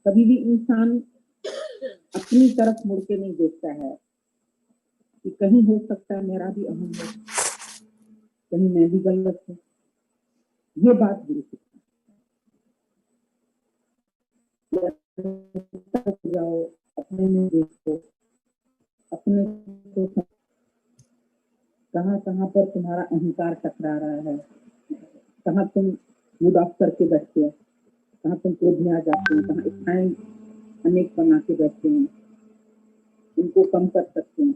कभी भी इंसान अपनी तरफ मुड़ के नहीं देखता है कि कहीं हो सकता है मेरा भी अहम है, कहीं मैं भी गलत हूँ। ये बात गुरु सिखाता जाओ, अपने में देखो, अपने को कहाँ कहाँ पर तुम्हारा अहंकार टकरा रहा है, कहाँ तुम मूड ऑफ करके बैठते हो, कहाँ तुम क्रोध में आ जाते हो, कहाँ इच्छाएं अनेक बना के बैठते हैं, उनको कम कर सकते हैं।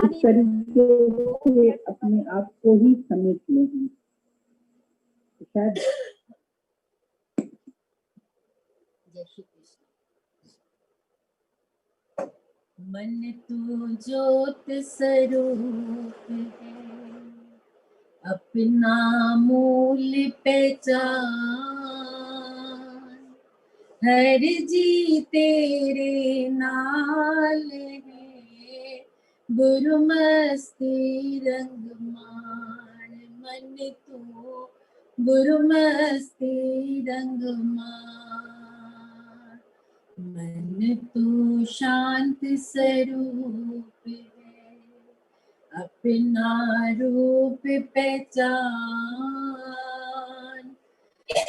इस तरीके से अपने आप को ही समेट ले हैं। शायद जय श्री कृष्ण। मन तू ज्योत स्वरूप है, अपना मूल पहचान, हर जी तेरे नाल है, गुरु मस्ती रंग मान। मन तू गुरु मस्ती रंग मान, मन तू शांत स्वरूप है, अपना रूप पहचान,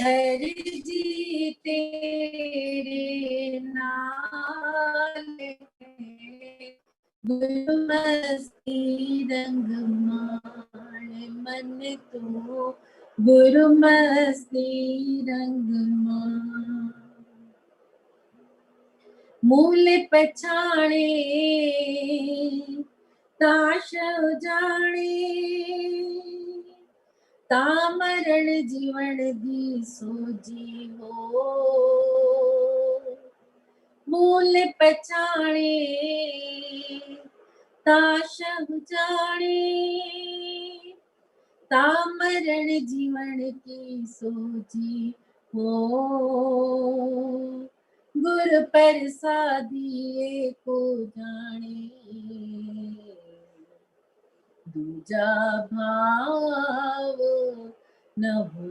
हर जी तेरे नाल है, गुरु मस्ती रंग मान। मन तो गुरु मस्ती रंग मान, मूल पछाणे ताश जाने, तामरण जीवन दी सोजी हो। मूल पछाणे ताश जाने, तामरण जीवन की सोजी हो। गुर प्रसादिए को जाने, दूजा भाव न हो,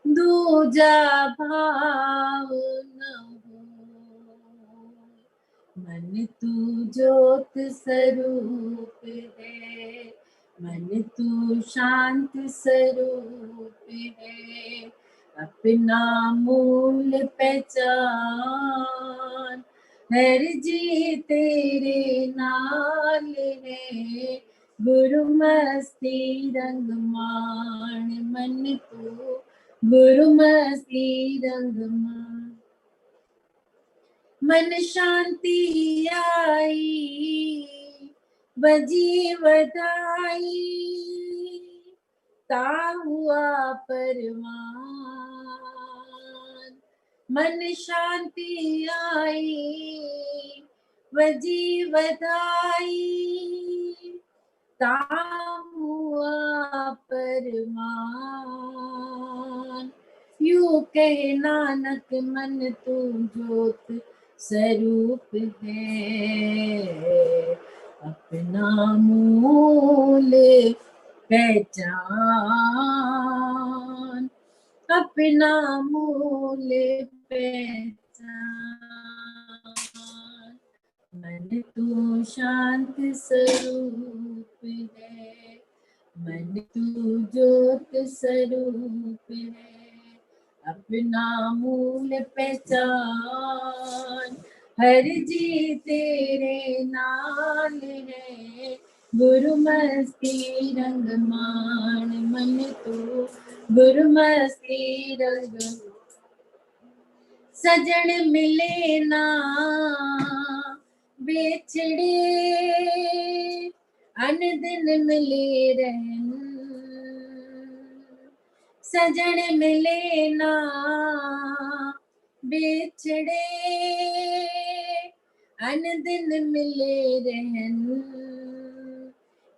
दूजा भाव न हो। मन तू ज्योत स्वरूप है, मन तू शांत स्वरूप है, अपना मूल पहचान, हर जी तेरे नाल है, गुरु मस्ती रंग मान। मन तू गुरु मस्ती रंग मान, मन शांति आई बजी बधाई, ता हुआ परमान। मन शांति आई बजी बधाई, ता हुआ परमान। यूं कहे नानक मन तू ज्योत स्वरूप है, अपना मूल पहचान, अपना मूल पहचान। मन तू शांत स्वरूप है, मन तू ज्योत स्वरूप है, अपना मूल पहचान, हर जी तेरे नाल है, गुरु मस्ती रंग मान। मन तू गुरु मस्ती रंग, सजन मिले ना बेछड़े, अन दिन मिले रहन, सजन मिले ना बेछड़े, अन दिन मिले रहन,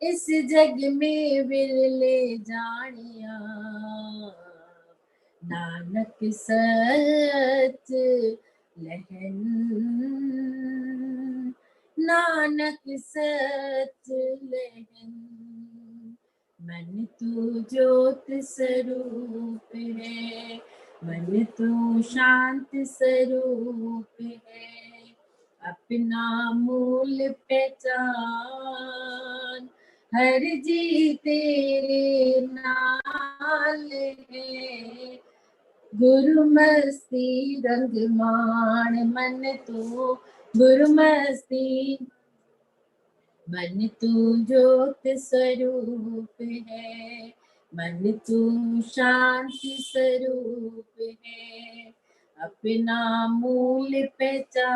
इस जग में विरले जानिया, नानक सच लहन, नानक सच लहन। मन तू ज्योत स्वरूप है, मन तू शांत स्वरूप है, अपना मूल पहचान, हर जी तेरे नाल है, गुरु मस्ती रंग मान, मन तू गुरु मस्ती, मन तू ज्योत स्वरूप है, मन तू शांति स्वरूप है, अपना मूल पहचान,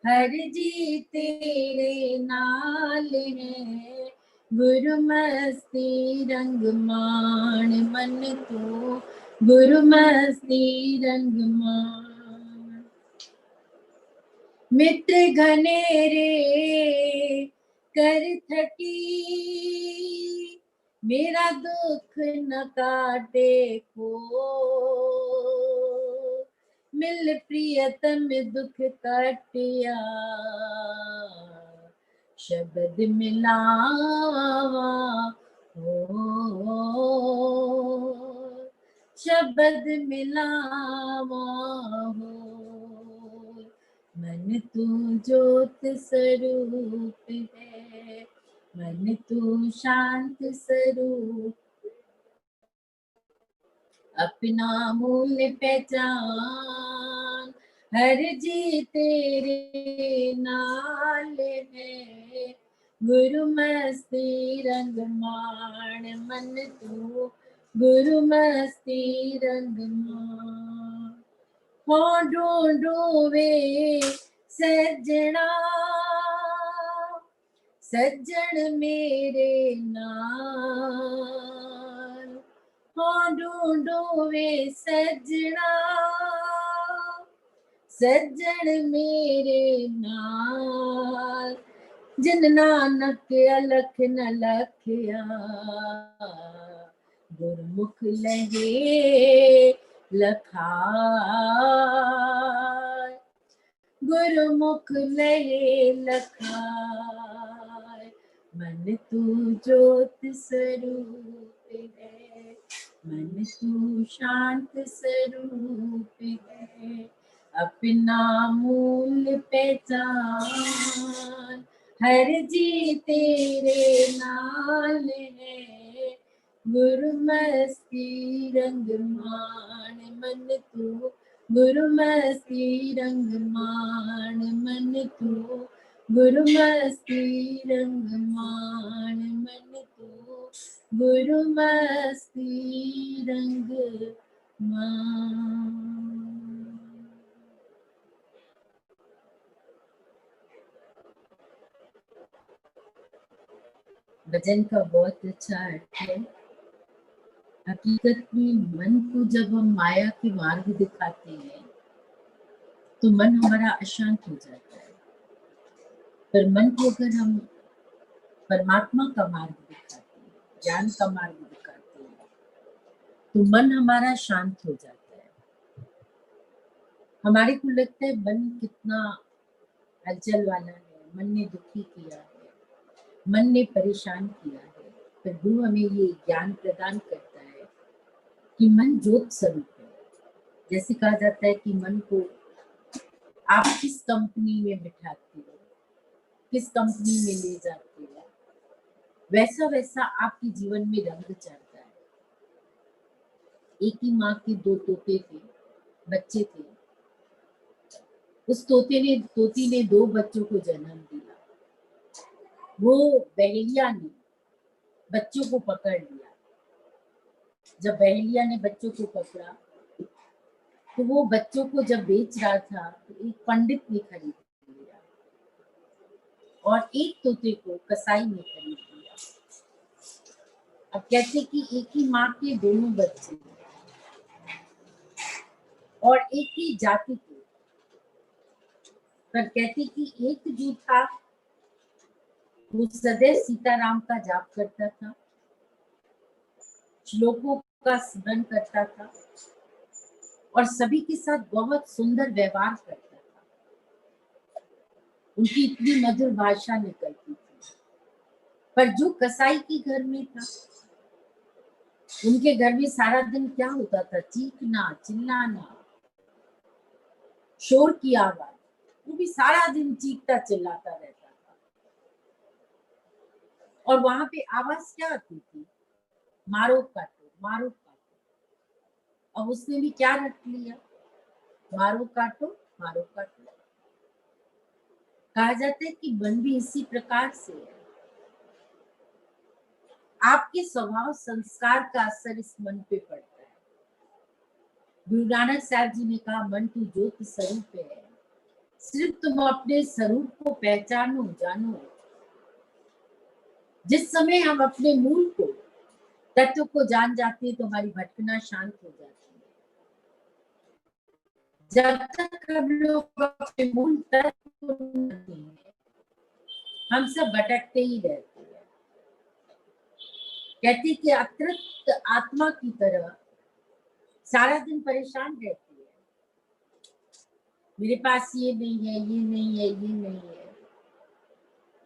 हर जी तेरे नाल है, गुरु मस्ती रंग मान, मन तू गुरु मस्ती रंग मान। मित्र घनेरे कर थकी, मेरा दुख न काटे को, मिल प्रियतम दुख काटिया, शब्द मिलावा हो, शब्द मिलावा हो, मन तू ज्योत स्वरूप है, मन तू शांत स्वरूप, अपना मूल पहचान, हर जी तेरे नाल है, गुरु मस्ती रंग मान, मन तू गुरु मस्ती रंग मान। हो ढूंढू वे सजना, सज्जन मेरे नाल, हो ढूंढू वे सजना, सज्जन मेरे नाल, जिन नानक अलख न लखया, गुरमुख लहे लखाय, गुरमुख लहे लखाय, मन तू ज्योत स्वरूप है, मन तू शांत स्वरूप है, अपना मूल पहचान, हर जी तेरे नाल है, गुरु मस्ती रंग मान, मन तू गुरु मस्ती रंग मान, मन तू गुरु मस्ती रंग मान, मन तू गुरु मस्ती रंग मान। भजन का बहुत अच्छा अर्थ है। हकीकत में मन को जब हम माया के मार्ग दिखाते हैं तो मन हमारा अशांत हो जाता है, पर मन को अगर हम परमात्मा का मार्ग दिखाते हैं, ज्ञान का मार्ग दिखाते हैं, तो मन हमारा शांत हो जाता है। हमारे को लगता है मन कितना हलचल वाला है, मन ने दुखी किया है, मन ने परेशान किया है, पर गुरु हमें ये ज्ञान प्रदान करता है कि मन ज्योत स्वरूप है। जैसे कहा जाता है कि मन को आप किस कंपनी में बिठाते हो, किस कंपनी में ले जाते हो, वैसा वैसा आपके जीवन में रंग चढ़ता है। एक ही माँ के दो तोते थे, बच्चे थे। उस तोती ने दो बच्चों को जन्म दिया। वो बहेलिया ने बच्चों को पकड़ लिया। जब बहेलिया ने बच्चों को पकड़ा तो वो बच्चों को जब बेच रहा था तो एक पंडित ने खरीद लिया और एक तोते को कसाई ने खरीद लिया। अब कहते कि एक ही माँ के दोनों बच्चे और एक ही जाति के, पर कहते कि एक जो था वो सदैव सीताराम का जाप करता था, श्लोकों का स्मरण करता था और सभी के साथ बहुत सुंदर व्यवहार करता था। उनकी इतनी मधुर भाषा निकलती थी। पर जो कसाई के घर में था, उनके घर में सारा दिन क्या होता था? चीखना, चिल्लाना, शोर की आवाज। वो भी सारा दिन चीखता चिल्लाता रहता था। और वहां पे आवाज क्या आती थी? मारो काटो, मारो काटो। अब उसने भी क्या रख लिया? मारो काटो, मारो काटो। कहा जाता है कि मन भी इसी प्रकार से है। आपके स्वभाव संस्कार का असर इस मन पे पड़ता है। गुरु नानक साहब जी ने कहा, मन तू ज्योत स्वरूप है, सिर्फ तुम अपने स्वरूप को पहचानो, जानो। जिस समय हम अपने मूल को, तत्व को जान जाते हैं तो हमारी भटकना शांत हो जाती है। जब तक हम लोग अपने मूल तत्व को नहीं जानते हैं, हम सब भटकते ही रहते हैं। कहती कि अतृप्त आत्मा की तरह सारा दिन परेशान रहती है। मेरे पास ये नहीं है, ये नहीं है, ये नहीं है।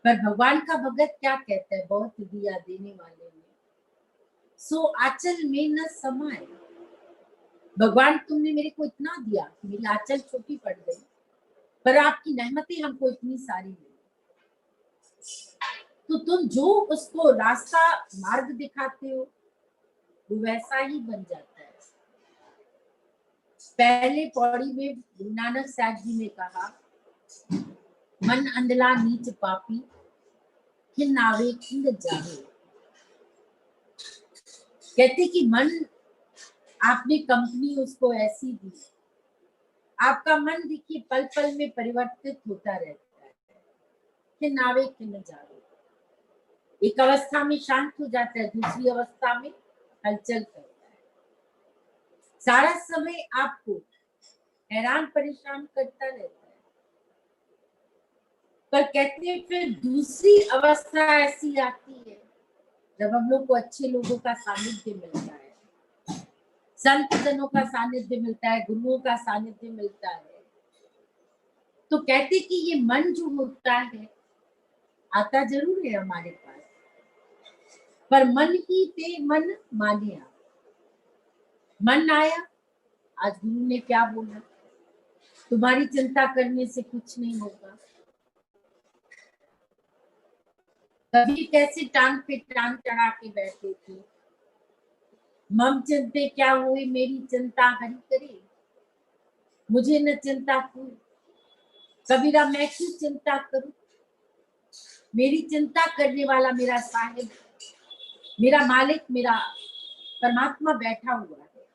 पर भगवान का भगत क्या कहता है? बहुत दिया देने वाले ने सो आंचल में न समाए। भगवान, तुमने मेरे को इतना दिया कि मेरी आंचल छोटी पड़ गई, पर आपकी रहमतें हमको इतनी सारी मिली। तो तुम जो उसको रास्ता मार्ग दिखाते हो, वो वैसा ही बन जाता है। पहले पौड़ी में गुरु नानक साहब जी ने कहा, मन अंधला नीच पापी, खिन्नावे खिंद जावे। कहते कि मन, आपने कंपनी उसको ऐसी दी, आपका मन देखिए पल पल में परिवर्तित होता रहता है। खिन्नावे खिंद जावे, एक अवस्था में शांत हो जाता है, दूसरी अवस्था में हलचल करता है। सारा समय आपको हैरान परेशान करता रहता है। पर कहते हैं फिर दूसरी अवस्था ऐसी आती है जब हम लोग को अच्छे लोगों का सानिध्य मिलता है, संत जनों का सानिध्य मिलता है, गुरुओं का सानिध्य मिलता है। तो कहते कि ये मन जो होता है, आता जरूर है हमारे पास, पर मन ही ते मन माने आप। मन आया, आज गुरु ने क्या बोला? तुम्हारी चिंता करने से कुछ नहीं होगा। कभी कैसे टांग पे टांग चढ़ा के बैठे थे, मम चिंते क्या हुई, मेरी चिंता हरि करे, मुझे न चिंता कोई। कबीरा, मैं क्यों चिंता करूं, मेरी चिंता करने वाला मेरा साहिब, मेरा मालिक, मेरा परमात्मा बैठा हुआ है।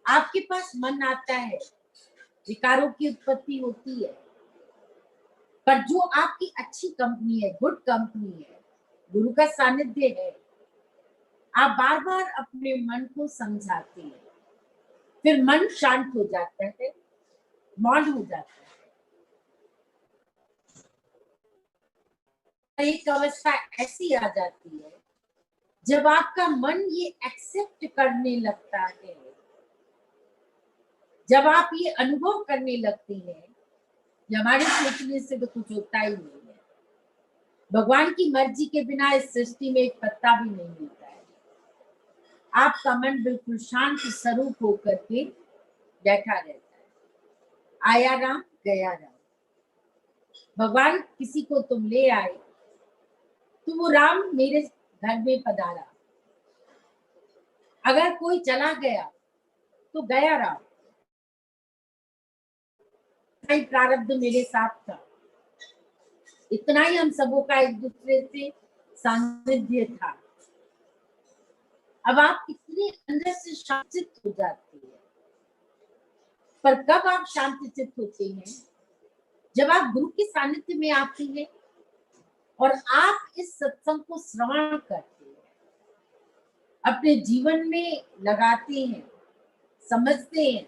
आपके पास मन आता है, विकारों की उत्पत्ति होती है, पर जो आपकी अच्छी कंपनी है, गुड कंपनी है, गुरु का सानिध्य है, आप बार बार अपने मन को समझाते हैं, फिर मन शांत हो जाता है, मौन हो जाता है। एक अवस्था ऐसी आ जाती है जब आपका मन ये एक्सेप्ट करने लगता है, जब आप ये अनुभव करने लगते हैं कि हमारे सोचने से तो कुछ होता ही नहीं है, भगवान की मर्जी के बिना इस सृष्टि में एक पत्ता भी नहीं मिलता है। आपका मन बिल्कुल शांत स्वरूप होकर के बैठा रहता है। आया राम, गया राम। भगवान किसी को तुम ले आए तो वो राम मेरे घर में पधारा, अगर कोई चला गया तो गया राम, प्रारब्ध मेरे साथ था। इतना ही हम सबों का एक दूसरे से सानिध्य था। अब आप कितने अंदर से शांत हो जाते हैं। पर कब आप शांत चित्त होते हैं? जब आप गुरु के सानिध्य में आते हैं और आप इस सत्संग को श्रवण करते हैं, अपने जीवन में लगाते हैं, समझते हैं,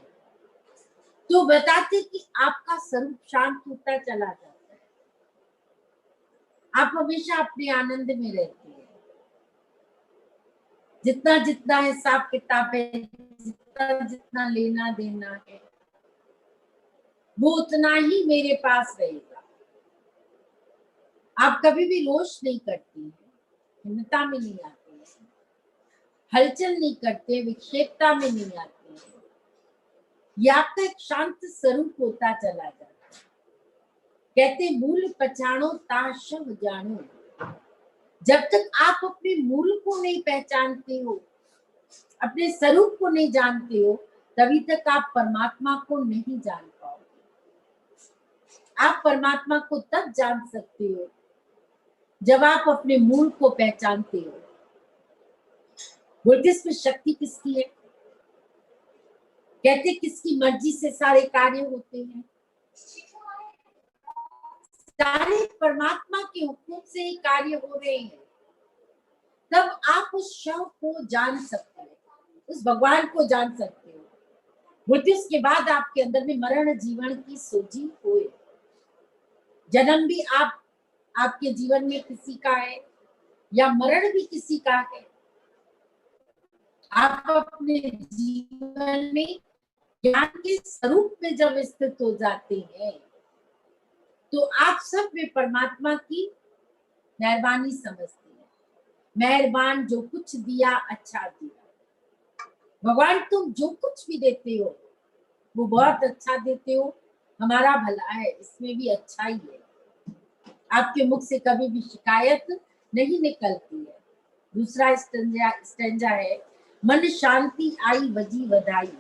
तो बताते कि आपका स्वरूप शांत होता चला जाता है। आप हमेशा अपने आनंद में रहते हैं। जितना जितना हिसाब किताब है, जितना जितना लेना देना है, वो उतना ही मेरे पास रहेगा। आप कभी भी रोष नहीं करती हैं, खिन्नता में नहीं आते हैं, हलचल नहीं करते, विक्षेपता में नहीं आते हैं। ये आपका एक शांत स्वरूप होता चला जाता है। कहते मूल पहचानो ता शव जानो। जब तक आप अपने मूल को नहीं पहचानते हो, अपने स्वरूप को नहीं जानते हो, तभी तक आप परमात्मा को नहीं जान पाओगे। आप परमात्मा को तब जान सकते हो जब आप अपने मूल को पहचानते हो। बोलते इसमें शक्ति किसकी है? कहते किसकी मर्जी से सारे कार्य होते हैं? सारे परमात्मा के हुक्म से ही कार्य हो रहे हैं। तब आप उस शव को जान सकते हो, उस भगवान को जान सकते हो। बोलते उसके बाद आपके अंदर में मरण जीवन की सोझी होए। जन्म भी आपके जीवन में किसी का है या मरण भी किसी का है। आप अपने जीवन में ज्ञान के स्वरूप में जब स्थित हो जाते हैं, तो आप सब में परमात्मा की मेहरबानी समझते हैं। मेहरबान जो कुछ दिया अच्छा दिया। भगवान तुम जो कुछ भी देते हो वो बहुत अच्छा देते हो, हमारा भला है, इसमें भी अच्छा ही है। आपके मुख से कभी भी शिकायत नहीं निकलती है। दूसरा स्टेंजा है, मन शांति आई वजी वधाई।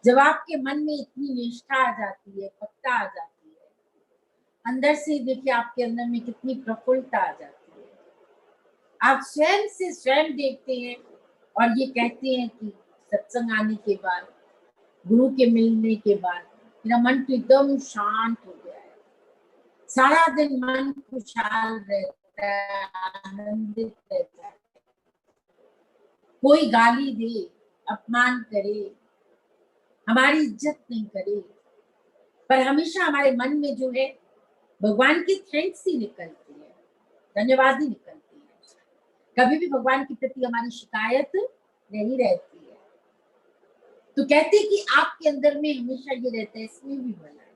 जब आपके मन में इतनी निष्ठा आ जाती है, पक्का आ जाती है, अंदर से देखिए आपके अंदर में कितनी प्रफुल्लता आ जाती है। आप स्वयं से स्वयं देखते हैं और ये कहते हैं कि सत्संग आने के बाद, गुरु के मिलने के बाद मेरा मन तो एकदम शांत हो गया है। सारा दिन मन खुशहाल रहता है, आनंदित रहता है। कोई गाली दे, अपमान करे, हमारी इज्जत नहीं करे, पर हमेशा हमारे मन में जो है भगवान की थैंक्स ही निकलती है, धन्यवाद ही निकलती है। कभी भी भगवान के प्रति हमारी शिकायत नहीं रहती है। तो कहते हैं कि आपके अंदर में हमेशा ये रहता है, इसमें भी भला है।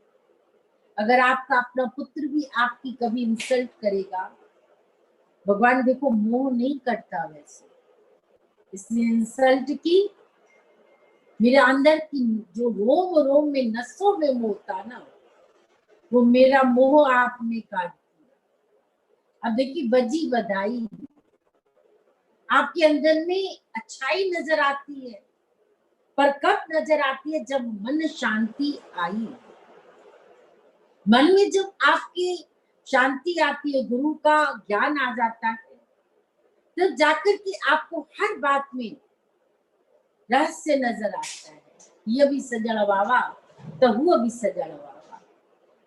अगर आपका अपना पुत्र भी आपकी कभी इंसल्ट करेगा, भगवान देखो मोह नहीं करता वैसे, इसने इंसल्ट की, मेरे अंदर की जो रोम रोम में नसों में मोह था ना, वो मेरा मोह आपने काट दिया। अब देखिए बजी बधाई, आपके अंदर में अच्छाई नजर आती है, पर कब नजर आती है? जब मन शांति आई। मन में जब आपकी शांति आती है, गुरु का ज्ञान आ जाता है, तब जाकर के आपको हर बात में रहस्य नजर आता है। ये भी सजड़ वावा तो हुआ भी सजड़ वावा।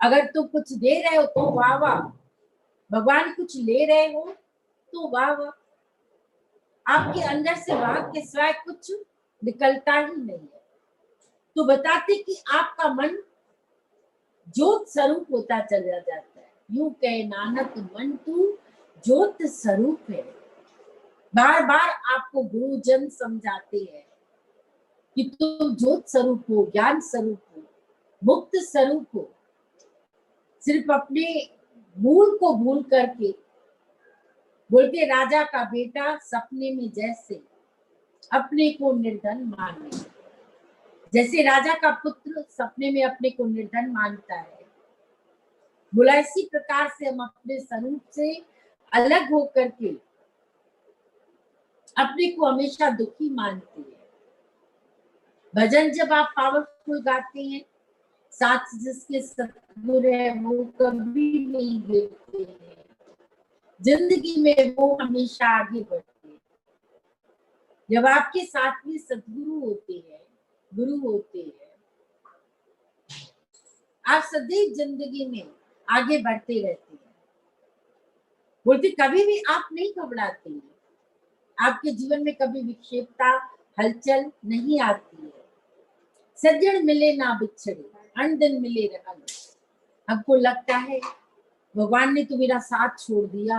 अगर तुम कुछ दे रहे हो तो वाह वाह, भगवान कुछ ले रहे हो तो वाह वाह। आपके अंदर से वाह के सिवाय कुछ निकलता ही नहीं है। तो बताते कि आपका मन ज्योत स्वरूप होता चला जाता है। यूं कहे नानक मन तू ज्योत स्वरूप है। बार बार आपको गुरुजन समझाते हैं कि तुम ज्योत स्वरूप हो, ज्ञान स्वरूप हो, मुक्त स्वरूप हो। सिर्फ अपने मूल को भूल करके बोलते राजा का बेटा सपने में जैसे अपने को निर्धन माने। जैसे राजा का पुत्र सपने में अपने को निर्धन मानता है, बोला इसी प्रकार से हम अपने स्वरूप से अलग होकर के अपने को हमेशा दुखी मानते हैं। भजन जब आप पावरफुल गाते हैं, साथ जिसके सतगुरु है वो कभी नहीं गिरते हैं। जिंदगी में वो हमेशा आगे बढ़ते हैं। जब आपके साथ में सतगुरु होते हैं, गुरु होते हैं, आप सदैव जिंदगी में आगे बढ़ते रहते हैं। बोलते कभी भी आप नहीं घबराते हैं। आपके जीवन में कभी विक्षेपता, हलचल नहीं आती है। सज्जन मिले ना बिछड़े, अनदिन मिले रहन। हमको लगता है भगवान ने तो मेरा साथ छोड़ दिया,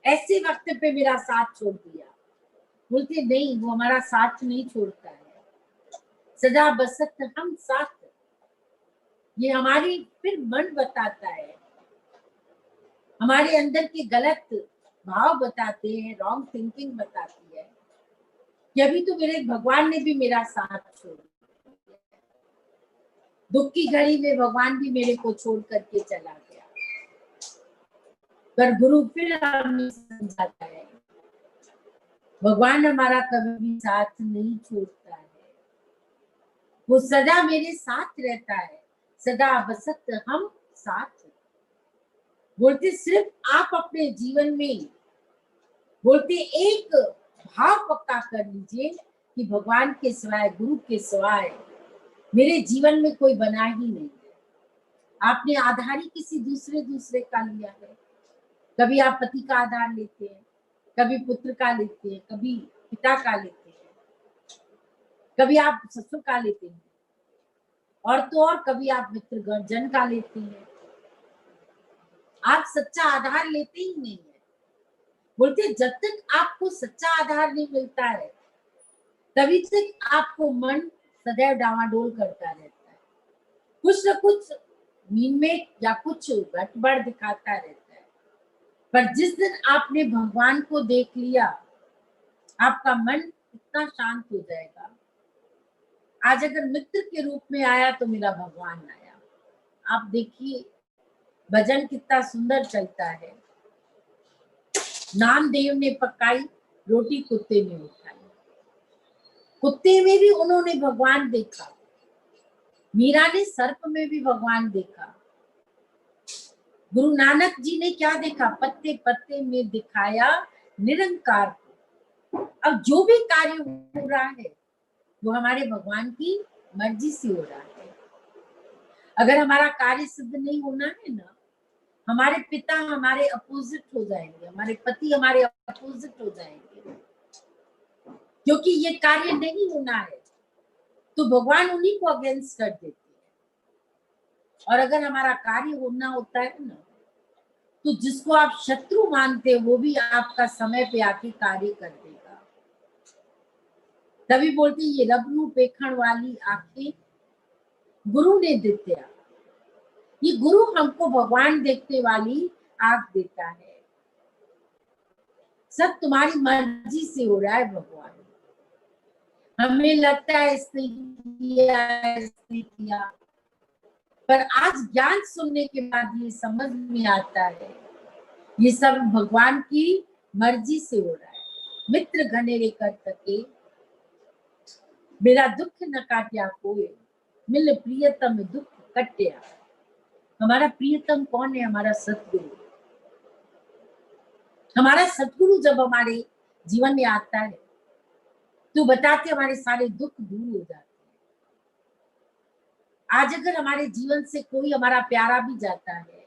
ऐसे वक्त पे मेरा साथ छोड़ दिया। बोलते नहीं, वो हमारा साथ नहीं छोड़ता है, सदा बसत हम साथ। ये हमारी फिर मन बताता है हमारे अंदर के गलत भाव बताते हैं, रॉन्ग थिंकिंग बताती है कि अभी तो मेरे भगवान ने भी मेरा साथ छोड़ दिया, दुख की घड़ी में भगवान भी मेरे को छोड़ करके चला गया। पर गुरु फिर हमें समझाता है, भगवान हमारा कभी भी साथ नहीं छोड़ता है, वो सदा मेरे साथ रहता है, सदा बसत हम साथ। बोलते सिर्फ आप अपने जीवन में बोलते एक भाव पक्का कर लीजिए कि भगवान के सिवाय, गुरु के सिवाय मेरे जीवन में कोई बना ही नहीं है। आपने आधार ही किसी दूसरे का लिया है। कभी आप पति का आधार लेते हैं, कभी पुत्र का लेते हैं, कभी पिता का लेते हैं, कभी आप ससुर का लेते हैं, और तो और कभी आप मित्र जन का लेते हैं। आप सच्चा आधार लेते ही नहीं है। बोलते जब तक आपको सच्चा आधार नहीं मिलता है, तभी तक आपको मन सदैव डावाडोल करता रहता है, कुछ न कुछ नींद में या कुछ गड़बड़ दिखाता रहता है। पर जिस दिन आपने भगवान को देख लिया, आपका मन इतना शांत हो जाएगा। आज अगर मित्र के रूप में आया तो मेरा भगवान आया। आप देखिए भजन कितना सुंदर चलता है। नामदेव ने पकाई रोटी कुत्ते ने उठाई, कुत्ते में भी उन्होंने भगवान देखा। मीरा ने सर्प में भी भगवान देखा। गुरु नानक जी ने क्या देखा? पत्ते पत्ते में दिखाया निरंकार को। अब जो भी कार्य हो रहा है वो हमारे भगवान की मर्जी से हो रहा है। अगर हमारा कार्य सिद्ध नहीं होना है ना, हमारे पिता हमारे अपोजिट हो जाएंगे, हमारे पति हमारे अपोजिट हो जाएंगे, क्योंकि ये कार्य नहीं होना है तो भगवान उन्हीं को अगेंस्ट कर देते हैं। और अगर हमारा कार्य होना होता है ना, तो जिसको आप शत्रु मानते हो वो भी आपका समय पे आके कार्य कर देगा। तभी बोलते ये रब नू पेखण वाली आंखें गुरु ने दित्या। ये गुरु हमको भगवान देखने वाली आंख देता है। सब तुम्हारी मर्जी से हो रहा है भगवान। हमें लगता है इसने किया, पर आज ज्ञान सुनने के बाद ये समझ में आता है ये सब भगवान की मर्जी से हो रहा है। मित्र घनेरे कर सके मेरा दुख न काट्या कोई, मिल प्रियतम दुख कट्या। हमारा प्रियतम कौन है? हमारा सतगुरु। हमारा सतगुरु जब हमारे जीवन में आता है तो बताते हमारे सारे दुख दूर हो जाते हैं। आज अगर हमारे जीवन से कोई हमारा प्यारा भी जाता है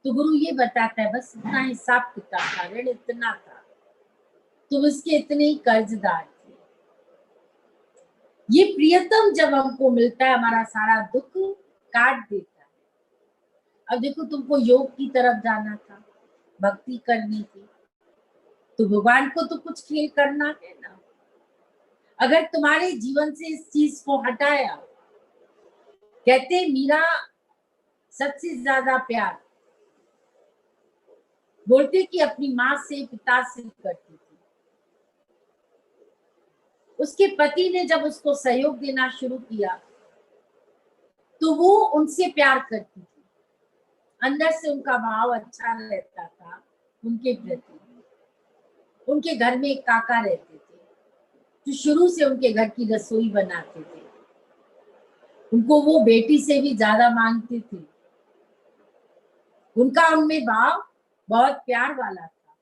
तो गुरु ये बताता है बस इतना हिसाब किताब था, ऋण इतना था, तुम इसके इतने ही कर्जदार थे। ये प्रियतम जब हमको मिलता है हमारा सारा दुख काट देता है। अब देखो तुमको योग की तरफ जाना था, भक्ति करनी थी, तो भगवान को तो कुछ खेल करना है ना। अगर तुम्हारे जीवन से इस चीज को हटाया, कहते मीरा सबसे ज्यादा प्यार बोलते कि अपनी माँ से पिता से करती थी। उसके पति ने जब उसको सहयोग देना शुरू किया तो वो उनसे प्यार करती थी। अंदर से उनका भाव अच्छा रहता था उनके प्रति। उनके घर में एक काका रहते थे जो शुरू से उनके घर की रसोई बनाते थे। उनको वो बेटी से भी ज्यादा मानते थे। उनका उनमें भाव बहुत प्यार वाला था।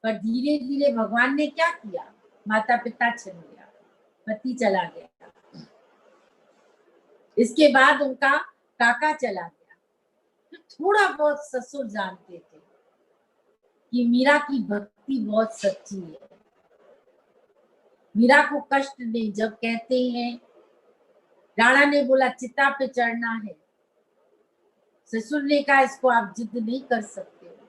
पर धीरे धीरे भगवान ने क्या किया? माता पिता चल गया, पति चला गया, इसके बाद उनका काका चला गया। तो थोड़ा बहुत ससुर जानते थे कि मीरा की भक्ति बहुत सच्ची है। मीरा को कष्ट नहीं। जब कहते हैं राणा ने बोला चिता पे चढ़ना है, ससुर ने कहा इसको आप जिद नहीं कर सकते हो,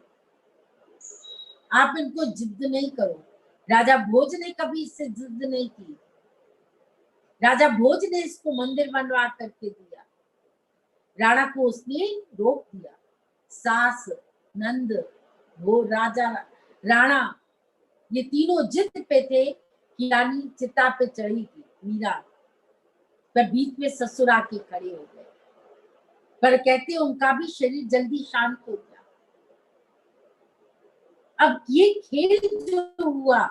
आप इनको जिद नहीं करो। राजा भोज ने कभी इससे जिद नहीं की। राजा भोज ने इसको मंदिर बनवा करके दिया, राणा को उसने रोक दिया। सास नंद, वो राजा, राणा, ये तीनों जिद पे थे कि रानी चिता पे चढ़ी थी मीरा, पर बीच में ससुर आके खड़े हो गए। पर कहते उनका भी शरीर जल्दी शांत हो गया। अब ये खेल जो हुआ,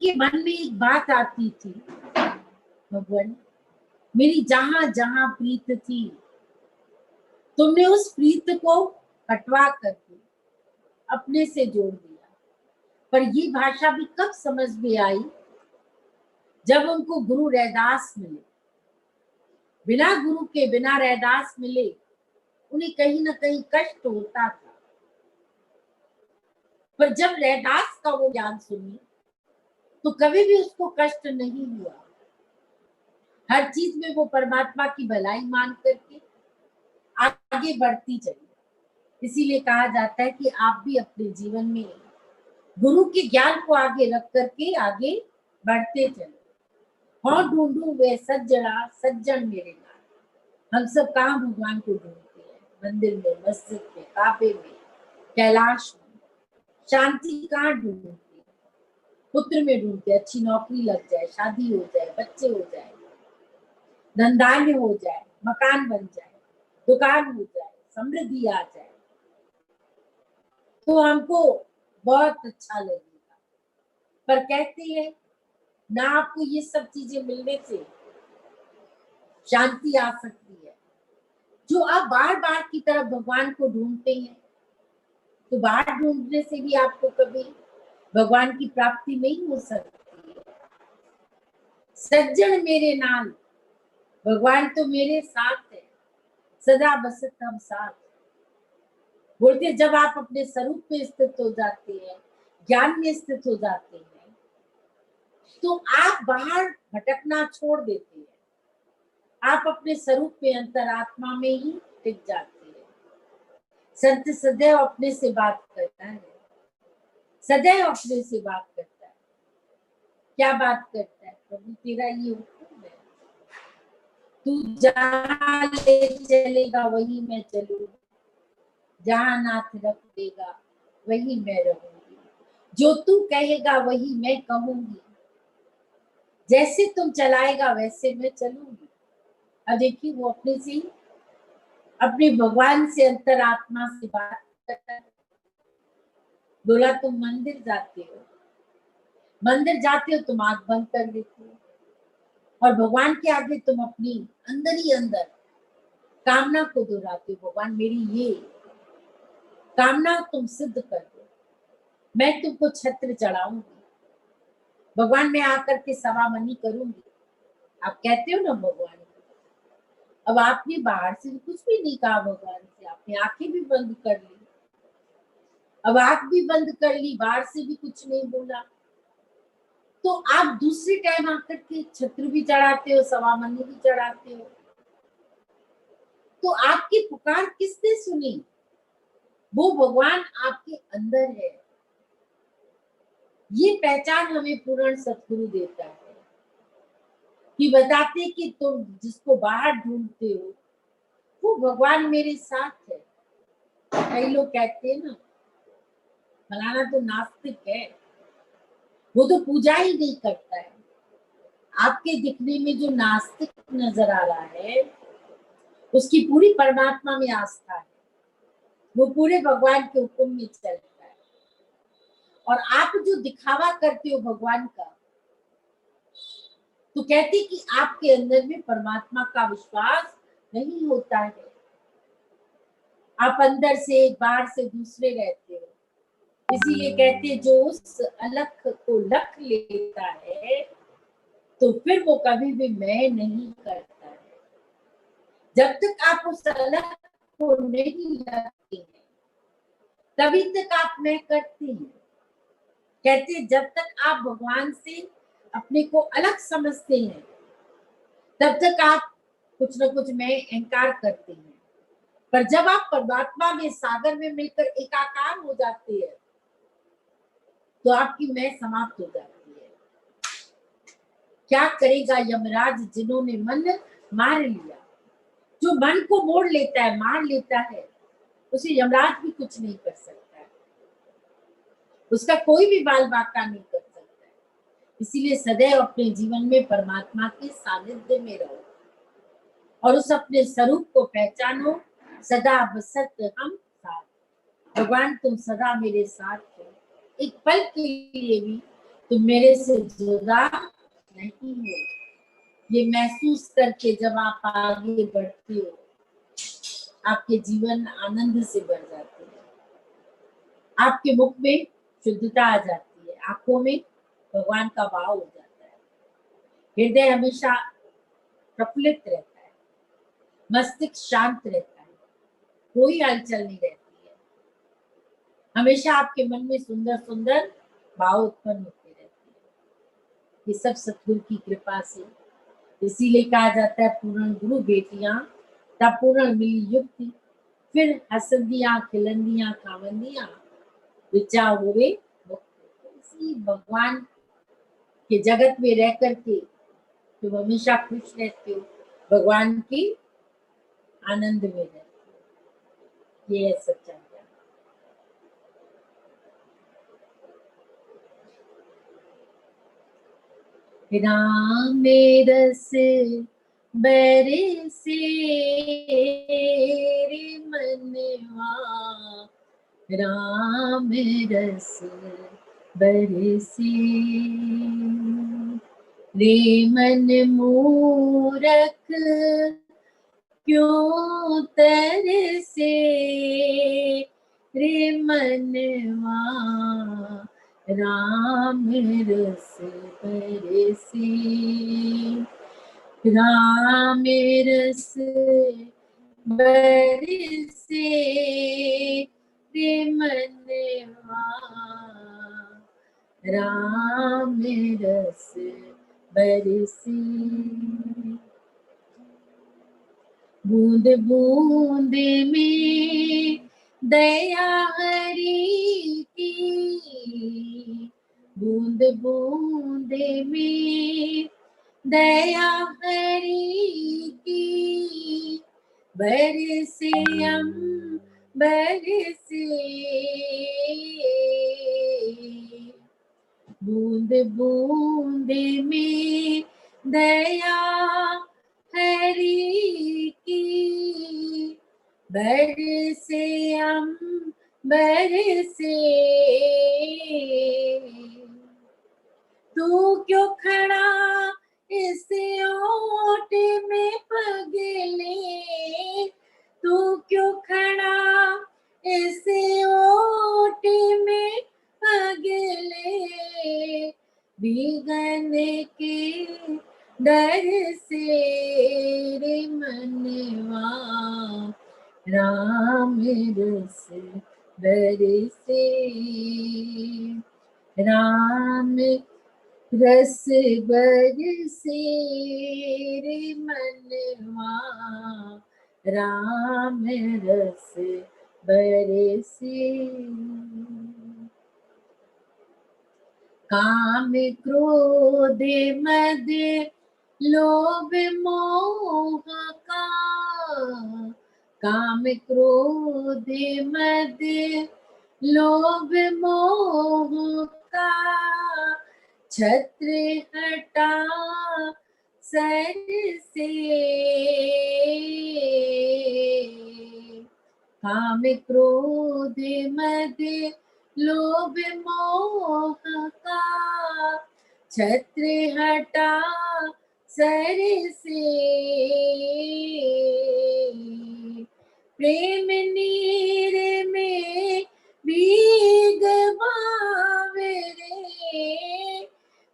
कि मन में एक बात आती थी, भगवान मेरी जहां जहां प्रीत थी, तुमने उस प्रीत को हटवा करके अपने से जोड़ दिया। पर ये भाषा भी कब समझ में आई, जब उनको गुरु रैदास मिले। बिना गुरु के, बिना रैदास मिले उन्हें कहीं ना कहीं कष्ट होता था। पर जब रैदास का वो ज्ञान सुनी तो कभी भी उसको कष्ट नहीं हुआ। हर चीज में वो परमात्मा की भलाई मान करके आगे बढ़ती चली। इसीलिए कहा जाता है कि आप भी अपने जीवन में गुरु के ज्ञान को आगे रख करके आगे बढ़ते चले। हाँ ढूंढू वे सज्जना सज्जन मेरे नाम। हम सब कहाँ भगवान को ढूंढते हैं, मंदिर में, मस्जिद में, काबे में, कैलाश में। शांति कहाँ ढूंढते हैं? पुत्र में ढूंढते, अच्छी नौकरी लग जाए, शादी हो जाए, बच्चे हो जाए, धंधान्य हो जाए, मकान बन जाए, दुकान हो जाए, समृद्धि आ जाए, तो हमको बहुत अच्छा लगेगा। पर कहते हैं ना, आपको ये सब चीजें मिलने से शांति आ सकती है। जो आप बार बार की तरफ भगवान को ढूंढते हैं, तो बाहर ढूंढने से भी आपको कभी भगवान की प्राप्ति नहीं हो सकती है। सज्जन मेरे नाल, भगवान तो मेरे साथ है, सदा बसत हम साथ। बोलते जब आप अपने स्वरूप में स्थित हो जाते हैं, ज्ञान में स्थित हो जाते हैं, तो आप बाहर भटकना छोड़ देते हैं। आप अपने स्वरूप में, अंतरात्मा में ही टिक जाते हैं। संत सदैव अपने से बात करता है, सदैव अपने से बात करता है। क्या बात करता है? प्रभु तेरा ये हुक्म है, तू जहां ले चलेगा वही मैं चलूंगी, जहां नाथ रख देगा वही मैं रहूंगी, जो तू कहेगा वही मैं कहूंगी, जैसे तुम चलाएगा वैसे मैं चलूंगी। अब देखिए वो अपने से ही, अपने भगवान से, अंतरात्मा से बात करता है। बोला तुम मंदिर जाते हो, मंदिर जाते हो तुम आंख बंद कर लेते हो, और भगवान के आगे तुम अपनी अंदर ही अंदर कामना को दोहराते हो, भगवान मेरी ये कामना तुम सिद्ध कर दो, मैं तुमको छत्र चढ़ाऊंगी, भगवान मैं आकर के सवा मनी करूंगी। आप कहते हो ना भगवान को। अब आपने बाहर से कुछ भी नहीं कहा भगवान से, आपने आंखें भी बंद कर ली, अब आंख भी बंद कर ली, बाहर से भी कुछ नहीं बोला, तो आप दूसरे टाइम आकर के छत्र भी चढ़ाते हो, सवा मनी भी चढ़ाते हो। तो आपकी पुकार किसने सुनी? वो भगवान आपके अंदर है। ये पहचान हमें पूर्ण सतगुरु देता है, कि बताते कि तुम जिसको बाहर ढूंढते हो वो भगवान मेरे साथ है। कई लोग कहते हैं ना, फलाना तो नास्तिक है, वो तो पूजा ही नहीं करता है। आपके दिखने में जो नास्तिक नजर आ रहा है, उसकी पूरी परमात्मा में आस्था है, वो पूरे भगवान के हुक्म में चलता है। और आप जो दिखावा करते हो भगवान का, तो कहते कि आपके अंदर में परमात्मा का विश्वास नहीं होता है। आप अंदर से एक, बाहर से दूसरे रहते हो। इसीलिए कहते जो उस अलख को लख लेता है, तो फिर वो कभी भी मैं नहीं करता है। जब तक आप उस अलख को नहीं लगते हैं, तभी तक आप मैं करते हैं। कहते जब तक आप भगवान से अपने को अलग समझते हैं, तब तक आप कुछ न कुछ मैं अहंकार करते हैं। पर जब आप परमात्मा में, सागर में मिलकर एकाकार हो जाते हैं, तो आपकी मैं समाप्त हो जाती है। क्या करेगा यमराज जिन्होंने मन मार लिया? जो मन को मोड़ लेता है, मार लेता है, उसे यमराज भी कुछ नहीं कर सकता है, उसका कोई भी बाल बांका नहीं कर सकता है। इसीलिए सदैव अपने जीवन में परमात्मा के सानिध्य में रहो और उस अपने स्वरूप को पहचानो। सदा बसत हम साथ, भगवान तुम सदा मेरे साथ हो, एक पल के लिए भी तुम मेरे से जुदा नहीं हो। ये महसूस करके जब आप आगे बढ़ते हो, आपके जीवन आनंद से भर जाते हैं, आपके मुख में शुद्धता आ जाती है, आंखों में भगवान का भाव हो जाता है, हृदय हमेशा प्रफुल्लित रहता है, मस्तिष्क शांत रहता है, कोई हलचल नहीं रहती है, हमेशा आपके मन में सुंदर सुंदर भाव उत्पन्न होते रहते हैं। ये सब सतगुरु की कृपा से। इसीलिए कहा जाता है पूर्ण गुरु बेटियां तब पूर्ण मिली युक्ति, फिर हसंदियां खिलंदियां खावंदियां विचा हुए मुक्त। इसी भगवान के जगत में रह करके तुम हमेशा खुश रहते हो, भगवान की आनंद में रहते हो। ये है सच्चा ज्ञान। राम रस बरसे रे मनवा, राम रस बरसे रे मन मूरख क्यों तरसे रे मनवा, राम रस बरसे, राम रस बरसे रे मनवा, राम रस बरसे। बूंद बूंद में दया हरि की, बूंद बूंद में दया हरि की, बरसे बरसे, बूंद बूंद में दया हरि की, बरसे बरसे। तू क्यों खड़ा इस ओट में पगले, तू क्यों खड़ा इस ओट में पगले, भीगन के डर से रे मनवा, राम रस बरसे, राम रस बरसे रे मनवा, राम रस बरसे। काम क्रोध मद लोभ मोह का, काम क्रोध मद लोभ मोह का, छत्र हटा सर से, काम क्रोध मद लोभ मोह का, छत्र हटा सर से, प्रेम नीर में भीग भावे रे,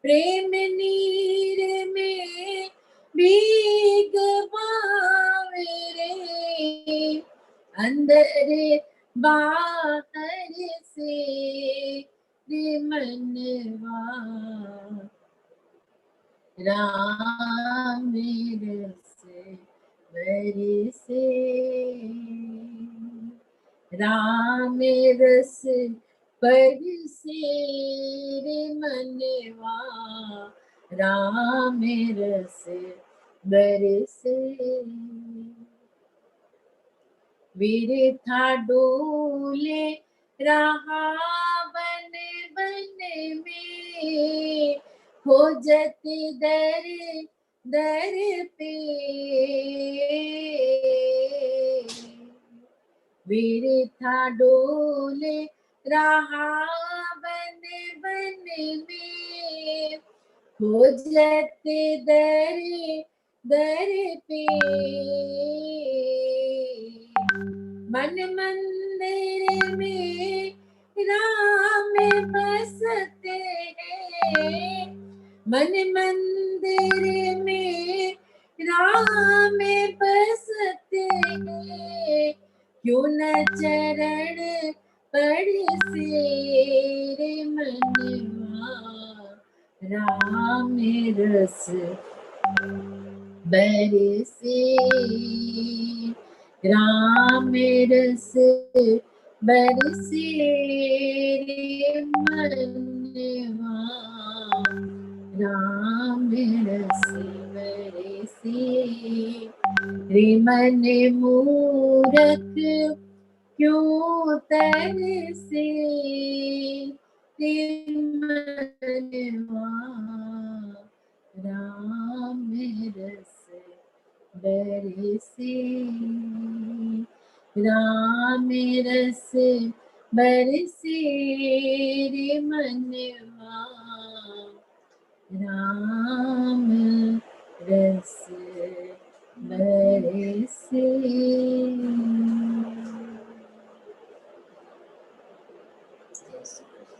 प्रेम नीर में भीग भावे रे, अंदर बाहर से रे मनवा, राम रस बरसे, राम रस बरसे रे मनवा, राम रस बरसे। वीर था डोले रहा बन बन में, खोजत दर दर पे। वीर था डोले रहा बन बन में, खोजत दर दर पे। मन मंदिर में राम बसते हैं, मन मंदिर में राम बसते हैं, क्यों न चरण पड़ से रे मनवा, राम रस बरसे, राम रस बरसे रे मनवा, राम रस बरसे। रे मन मूरख क्यों तरसे, रे मनवा, राम रस बरसे, राम रस बरसे रे मनवा, राम